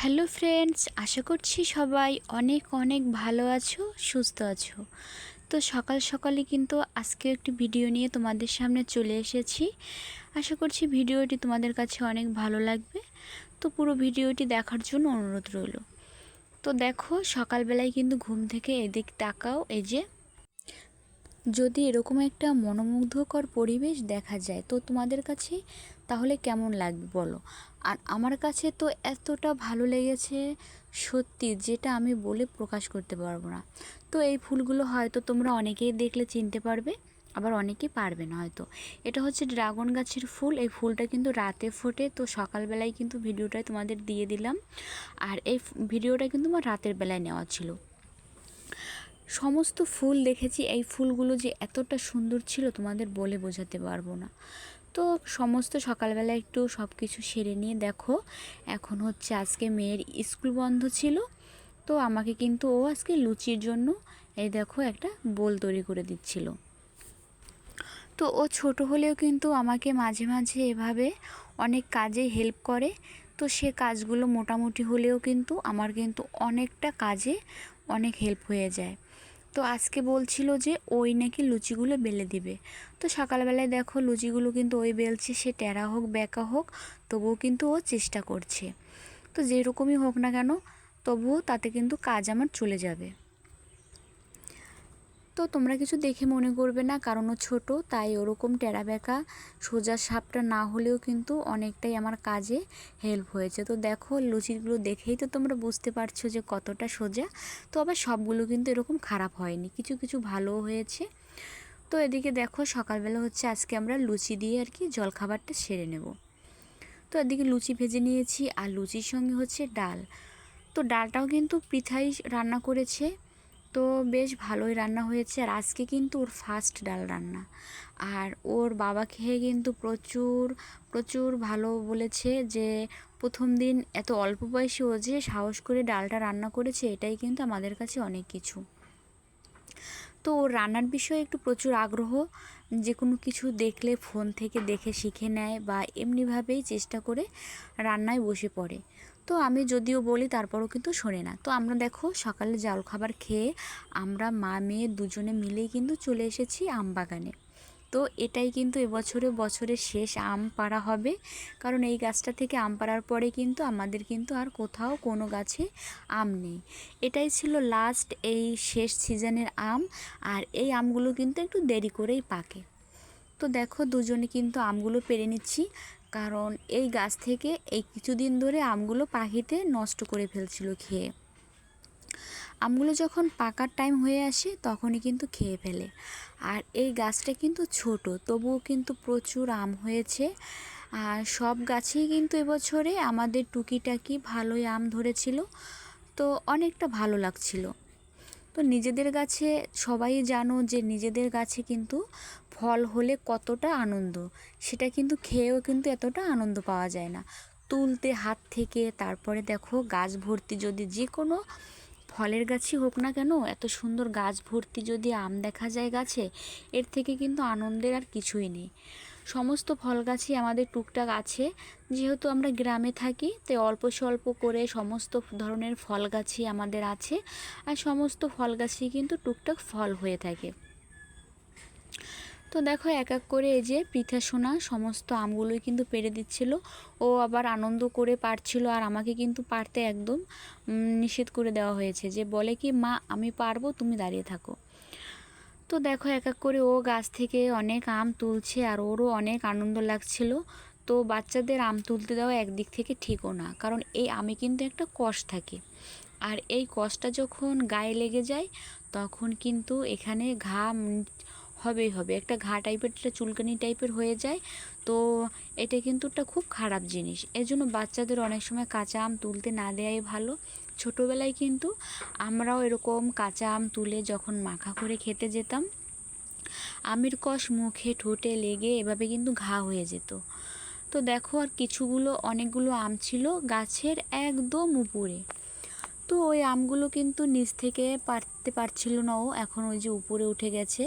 Hello friends, আশা করছি সবাই অনেক অনেক ভালো আছো, সুস্থ আছো। তো সকাল সকালে কিন্তু আজকে একটি ভিডিও নিয়ে তোমাদের সামনে চলে এসেছি। আশা করছি ভিডিওটি তোমাদের কাছে অনেক ভালো লাগবে। তো পুরো ভিডিওটি দেখার জন্য অনুরোধ রইল। তো দেখো, সকালবেলায় কিন্তু ঘুম থেকে এদিক তাকাও, এই যে যদি এরকম একটা মনোমুগ্ধকর পরিবেশ দেখা যায় তো তোমাদের কাছে তাহলে কেমন লাগবে বলো। আর আমার কাছে তো এতটা ভালো লেগেছে সত্যি, যেটা আমি বলে প্রকাশ করতে পারবো না। তো এই ফুলগুলো হয়তো তোমরা অনেকেই দেখলে চিনতে পারবে, আবার অনেকেই পারবে না হয়তো। এটা হচ্ছে ড্রাগন গাছের ফুল। এই ফুলটা কিন্তু রাতে ফোটে, তো সকালবেলায় কিন্তু ভিডিওটাই তোমাদের দিয়ে দিলাম। আর এই ভিডিওটা কিন্তু আমার রাতের বেলায় নেওয়া ছিল। সমস্ত ফুল দেখেছি, এই ফুলগুলো যে এতটা সুন্দর ছিল তোমাদের বলে বোঝাতে পারবো না। তো সমস্ত সকালবেলা একটু সব কিছু সেরে নিয়ে দেখো, এখন হচ্ছে আজকে মেয়ের স্কুল বন্ধ ছিল। তো আমাকে কিন্তু ও আজকে লুচির জন্য এই দেখো একটা বোল তৈরি করে দিচ্ছিল। তো ও ছোট হলেও কিন্তু আমাকে মাঝে মাঝে এভাবে অনেক কাজে হেল্প করে। তো সে কাজগুলো মোটামুটি হলেও কিন্তু আমার কিন্তু অনেকটা কাজে অনেক হেল্প হয়ে যায়। তো আজকে বলছিল যে ওই নাকি লুচিগুলো বেলে দিবে। তো সকালবেলায় দেখো লুচিগুলো কিন্তু ওই বেলছে, সে টেরা হোক বেঁকা হোক তবুও কিন্তু ও চেষ্টা করছে। তো যেরকমই হোক না কেন তবুও তাতে কিন্তু কাজ আমার চলে যাবে। তো তোমরা কিছু দেখে মনে করবে না, কারণ ও ছোটো, তাই ওরকম টেরা বেঁকা সোজা সাপটা না হলেও কিন্তু অনেকটাই আমার কাজে হেল্প হয়েছে। তো দেখো লুচিগুলো দেখেই তো তোমরা বুঝতে পারছো যে কতটা সোজা। তো আবার সবগুলো কিন্তু এরকম খারাপ হয়নি, কিছু কিছু ভালোও হয়েছে। তো এদিকে দেখো সকালবেলা হচ্ছে আজকে আমরা লুচি দিয়ে আর কি জলখাবারটা সেরে নেব। তো এদিকে লুচি ভেজে নিয়েছি, আর লুচির সঙ্গে হচ্ছে ডাল। তো ডালটাও কিন্তু পৃথাই রান্না করেছে, তো বেশ ভালোই রান্না হয়েছে। আর আজকে কিন্তু ওর ফার্স্ট ডাল রান্না, আর ওর বাবা খেয়ে কিন্তু প্রচুর প্রচুর ভালো বলেছে যে প্রথম দিন এত অল্প বয়সে ও যে সাহস করে ডালটা রান্না করেছে, এটাই কিন্তু আমাদের কাছে অনেক কিছু। তো ওর রান্নার বিষয়ে একটু প্রচুর আগ্রহ, যে কোনো কিছু দেখলে ফোন থেকে দেখে শিখে নেয় বা এমনিভাবেই চেষ্টা করে রান্নায় বসে পড়ে। তো আমি যদিও বলি তারপরও কিন্তু শোনে না। তো আমরা দেখো সকালে জলখাবার খেয়ে আমরা মা মেয়ে দুজনে মিলেই কিন্তু চলে এসেছি আম বাগানে। তো এটাই কিন্তু বছরের শেষ আম পাড়া হবে, কারণ এই গাছটা থেকে আম পাড়ার পরে কিন্তু আমাদের কিন্তু আর কোথাও কোনো গাছে আম নেই। এটাই ছিল লাস্ট এই শেষ সিজনের আম। আর এই আমগুলো কিন্তু একটু দেরি করেই পাকে। তো দেখো দুজনে কিন্তু আমগুলো পেড়ে নিচ্ছি, কারণ এই গাছ থেকে এই কিছুদিন ধরে আমগুলো পাখিতে নষ্ট করে ফেলছিল খেয়ে। আমগুলো যখন পাকার টাইম হয়ে আসে তখনই কিন্তু খেয়ে ফেলে। আর এই গাছটা কিন্তু ছোট, তবুও কিন্তু প্রচুর আম হয়েছে। আর সব গাছেই কিন্তু এবছরে আমাদের টুকিটাকি ভালোই আম ধরেছিল, তো অনেকটা ভালো লাগছিল। তো নিজেদের গাছে সবাই জানো যে নিজেদের গাছে কিন্তু ফল হলে কতটা আনন্দ, সেটা কিন্তু খেয়েও কিন্তু এতটা আনন্দ পাওয়া যায় না। তুলতে হাত থেকে, তারপরে দেখো গাছ ভর্তি যদি যে কোনো ফলের গাছই হোক না কেন, এত সুন্দর গাছ ভর্তি যদি আম দেখা যায় গাছে, এর থেকে কিন্তু আনন্দের আর কিছুই নেই। সমস্ত ফল গাছই আমাদের টুকটাক আছে, যেহেতু আমরা গ্রামে থাকি তাই অল্প স্বল্প করে সমস্ত ধরনের ফল গাছই আমাদের আছে। আর সমস্ত ফল গাছই কিন্তু টুকটাক ফল হয়ে থাকে। তো দেখো এক এক করে এই যে পৃথা সোনা সমস্ত আমগুলোই কিন্তু পেড়ে দিচ্ছিল। ও আবার আনন্দ করে পারছিল, আর আমাকে কিন্তু পারতে একদম নিষেধ করে দেওয়া হয়েছে, যে বলে কি মা আমি পারবো, তুমি দাঁড়িয়ে থাকো। তো দেখো এক এক করে ও গাছ থেকে অনেক আম তুলছে, আর ওরও অনেক আনন্দ লাগছিল। তো বাচ্চাদের আম তুলতে দেওয়া একদিক থেকে ঠিকও না, কারণ এই আমে কিন্তু একটা কষ থাকে, আর এই কষটা যখন গায়ে লেগে যায় তখন কিন্তু এখানে ঘা হবেই হবে, একটা ঘা টাইপের, একটা চুলকানি টাইপের হয়ে যায়। তো এটা কিন্তু একটা খুব খারাপ জিনিস, এর জন্য বাচ্চাদের অনেক সময় কাঁচা আম তুলতে না দেওয়াই ভালো। ছোটোবেলায় কিন্তু আমরাও এরকম কাঁচা আম তুলে যখন মাখা করে খেতে যেতাম, আমের কষ মুখে ঠোঁটে লেগে এভাবে কিন্তু ঘা হয়ে যেত। তো দেখো আর অনেকগুলো আম ছিল গাছের একদম উপরে। তো ওই আমগুলো কিন্তু নিচ থেকে পারতে পারছিল না ও, এখন ওই যে উপরে উঠে গেছে,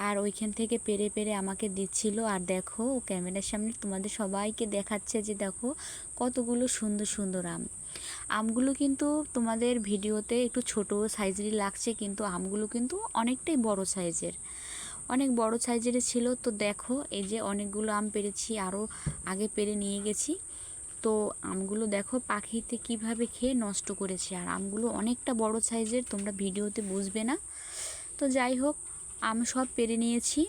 আর ওইখান থেকে পেরে পেরে আমাকে দিচ্ছিল। আর দেখো ও ক্যামেরার সামনে তোমাদের সবাইকে দেখাচ্ছে যে দেখো কতগুলো সুন্দর সুন্দর আম। আমগুলো কিন্তু তোমাদের ভিডিওতে একটু ছোট সাইজেরই লাগছে, কিন্তু আমগুলো কিন্তু অনেকটাই বড় সাইজের, অনেক বড় সাইজের ছিল। তো দেখো এই যে অনেকগুলো আম পেরেছি, আরও আগে পেরে নিয়ে গেছি। তো আমগুলো দেখো পাখিতে কিভাবে খেয়ে নষ্ট করেছে, আর আমগুলো অনেকটা বড় সাইজের, তোমরা ভিডিওতে বুঝবে না। তো যাই হোক, আম সব পেরে নিয়েছি।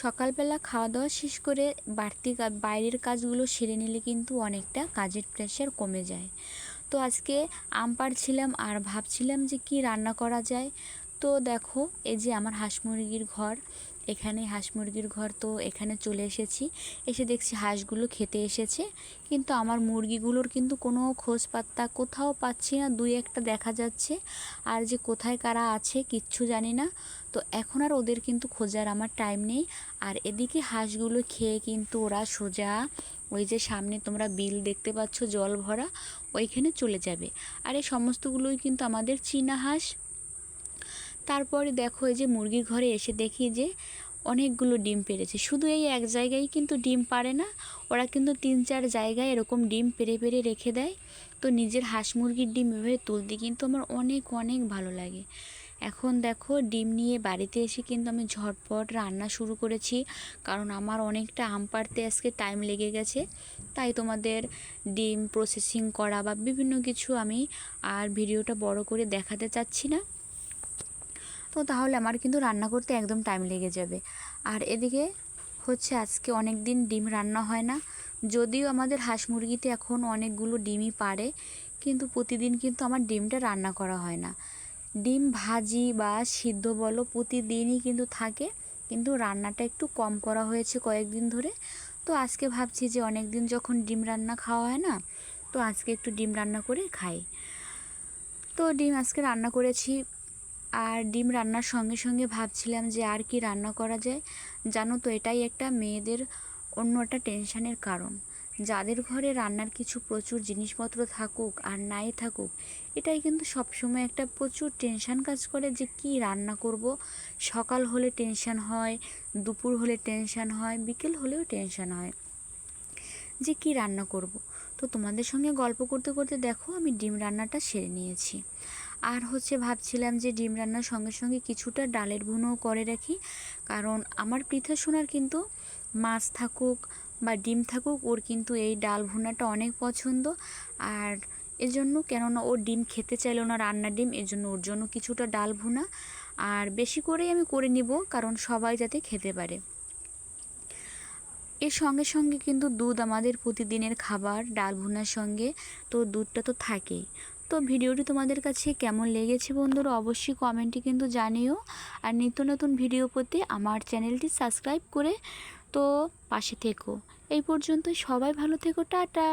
সকালবেলা খাওয়া দাওয়া শেষ করে বাইরের কাজগুলো সেরে নিলে কিন্তু অনেকটা কাজের প্রেশার কমে যায়। তো আজকে আম পাড়ছিলাম আর ভাবছিলাম যে কি রান্না করা যায়। তো দেখো এই যে আমার হাঁস মুরগির ঘর, এখানে হাঁস মুরগির ঘর, তো এখানে চলে এসেছি। এসে দেখছি হাঁসগুলো খেতে এসেছে, কিন্তু আমার মুরগিগুলোর কিন্তু কোনো খোঁজ পাত্তা কোথাও পাচ্ছি না, দুই একটা দেখা যাচ্ছে, আর যে কোথায় কারা আছে কিচ্ছু জানি না। তো এখন আর ওদের কিন্তু খোঁজার আমার টাইম নেই। আর এদিকে হাঁসগুলো খেয়ে কিন্তু ওরা সোজা ওই যে সামনে তোমরা বিল দেখতে পাচ্ছ জল ভরা, ওইখানে চলে যাবে। আর এই সমস্তগুলোই কিন্তু আমাদের চীনা হাঁস। তারপরে দেখো এই যে মুরগির ঘরে এসে দেখি যে অনেকগুলো ডিম পেড়েছে। শুধু এই এক জায়গায় কিন্তু ডিম পারে না, ওরা কিন্তু 3-4 জায়গায় এরকম ডিম পেড়ে পেড়ে রেখে দেয়। তো নিজের হাঁস মুরগির ডিম এভাবে তুলতে কিন্তু আমার অনেক অনেক ভালো লাগে। এখন দেখো ডিম নিয়ে বাড়িতে এসে কিন্তু আমি ঝটপট রান্না শুরু করেছি, কারণ আমার অনেকটা আম পাড়তে আজকে টাইম লেগে গেছে। তাই তোমাদের ডিম প্রসেসিং করা বা বিভিন্ন কিছু আমি আর ভিডিওটা বড় করে দেখাতে চাচ্ছি না। তো তাহলে আমার কিন্তু রান্না করতে একদম টাইম লেগে যাবে। আর এদিকে হচ্ছে আজকে অনেক দিন ডিম রান্না হয় না, যদিও আমাদের হাঁস মুরগিতে এখন অনেকগুলো ডিমই পারে, কিন্তু প্রতিদিন কিন্তু আমার ডিমটা রান্না করা হয় না। ডিম ভাজি বা সিদ্ধ বলো প্রতিদিনই কিন্তু থাকে, কিন্তু রান্নাটা একটু কম করা হয়েছে কয়েকদিন ধরে। তো আজকে ভাবছি যে অনেক দিন যখন ডিম রান্না খাওয়া হয় না, তো আজকে একটু ডিম রান্না করে খাই। তো ডিম আজকে রান্না করেছি। আর ডিম রান্নার সঙ্গে সঙ্গে ভাবছিলাম যে আর কি রান্না করা যায়। জানো তো এটাই একটা মেয়েদের অন্য একটা টেনশানের কারণ। যাদের ঘরে রান্নার কিছু প্রচুর জিনিসপত্র থাকুক আর নাই থাকুক, এটাই কিন্তু সবসময় একটা প্রচুর টেনশান কাজ করে যে কি রান্না করব। সকাল হলে টেনশান হয়, দুপুর হলে টেনশান হয়, বিকেল হলেও টেনশান হয় যে কি রান্না করব। তো তোমাদের সঙ্গে গল্প করতে করতে দেখো আমি ডিম রান্নাটা সেরে নিয়েছি। আর হচ্ছে ভাবছিলাম যে ডিম রান্নার সঙ্গে সঙ্গে কিছুটা ডালের ভুনাও করে রাখি, কারণ আমার পৃথা সোনার কিন্তু মাছ থাকুক বা ডিম থাকুক, ওর কিন্তু এই ডাল ভুনাটা অনেক পছন্দ। আর এজন্য, কেননা ও ডিম খেতে চাইলো না, রান্নার ডিম, এজন্য ওর জন্য কিছুটা ডাল ভুনা আর বেশি করেই আমি করে নিব, কারণ সবাই যাতে খেতে পারে। এর সঙ্গে সঙ্গে কিন্তু দুধ আমাদের প্রতিদিনের খাবার ডাল ভুনার সঙ্গে, তো দুধটা তো থাকেই। তো ভিডিওটি তোমাদের কাছে কেমন লেগেছে বন্ধুরা অবশ্যই কমেন্টে কিন্তু জানিও। আর নিত্য নতুন ভিডিও পেতে আমার চ্যানেলটি সাবস্ক্রাইব করে তো পাশে থেকো। এই পর্যন্ত সবাই ভালো থেকো, টাটা।